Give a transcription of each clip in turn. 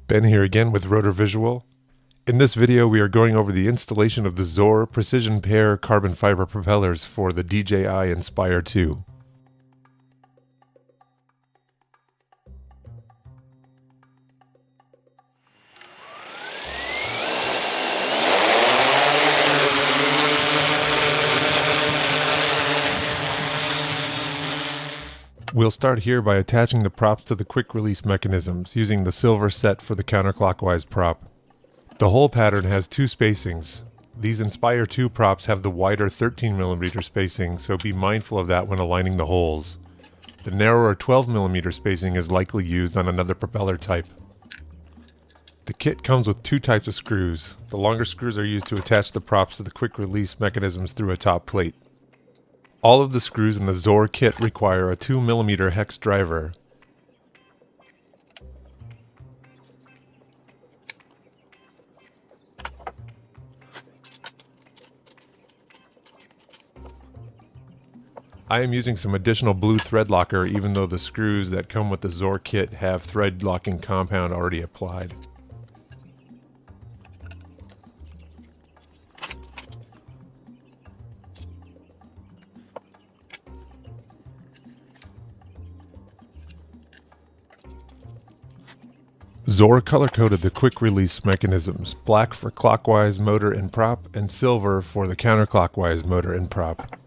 Ben here again with Rotor Visual. In this video we are going over the installation of the XOAR precision pair carbon fiber propellers for the DJI Inspire 2. We'll start here by attaching the props to the quick release mechanisms using the silver set for the counterclockwise prop. The hole pattern has two spacings. These Inspire 2 props have the wider 13mm spacing, so be mindful of that when aligning the holes. The narrower 12mm spacing is likely used on another propeller type. The kit comes with two types of screws. The longer screws are used to attach the props to the quick release mechanisms through a top plate. All of the screws in the XOAR kit require a 2mm hex driver. I am using some additional blue thread locker even though the screws that come with the XOAR kit have thread locking compound already applied. XOAR color-coded the quick release mechanisms, black for clockwise motor and prop, and silver for the counterclockwise motor and prop.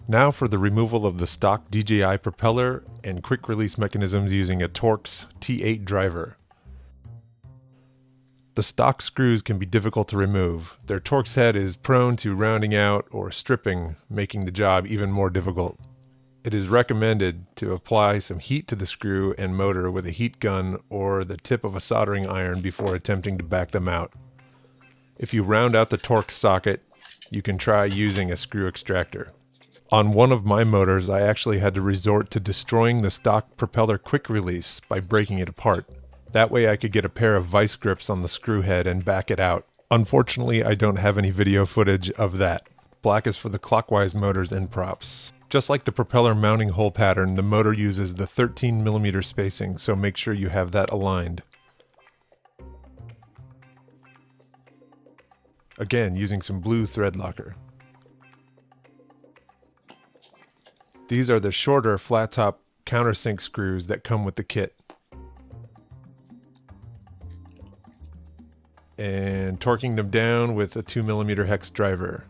Now for the removal of the stock DJI propeller and quick release mechanisms using a Torx T8 driver. The stock screws can be difficult to remove. Their Torx head is prone to rounding out or stripping, making the job even more difficult. It is recommended to apply some heat to the screw and motor with a heat gun or the tip of a soldering iron before attempting to back them out. If you round out the Torx socket, you can try using a screw extractor. On one of my motors, I actually had to resort to destroying the stock propeller quick release by breaking it apart. That way I could get a pair of vice grips on the screw head and back it out. Unfortunately, I don't have any video footage of that. Black is for the clockwise motors and props. Just like the propeller mounting hole pattern, the motor uses the 13mm spacing, so make sure you have that aligned. Again, using some blue thread locker. These are the shorter flat top countersink screws that come with the kit. And torquing them down with a 2mm hex driver.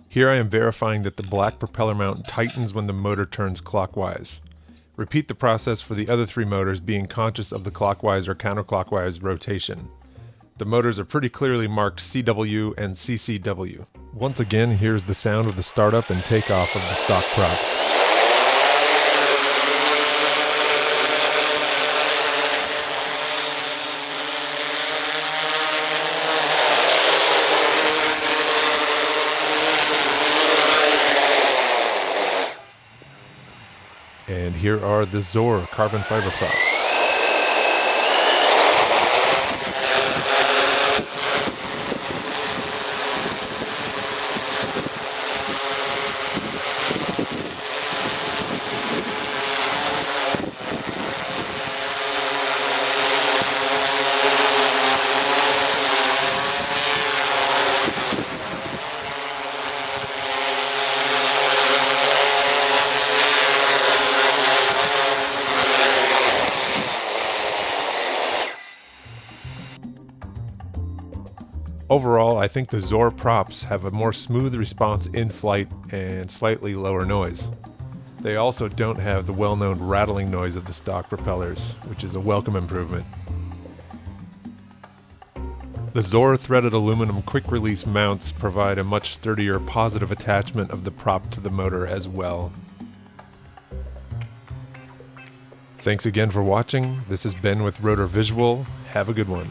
Here I am verifying that the black propeller mount tightens when the motor turns clockwise. Repeat the process for the other three motors, being conscious of the clockwise or counterclockwise rotation. The motors are pretty clearly marked CW and CCW. Once again, here's the sound of the startup and takeoff of the stock props. And here are the XOAR carbon fiber props. Overall, I think the XOAR props have a more smooth response in flight and slightly lower noise. They also don't have the well-known rattling noise of the stock propellers, which is a welcome improvement. The XOAR threaded aluminum quick release mounts provide a much sturdier positive attachment of the prop to the motor as well. Thanks again for watching. This has been with Rotor Visual. Have a good one.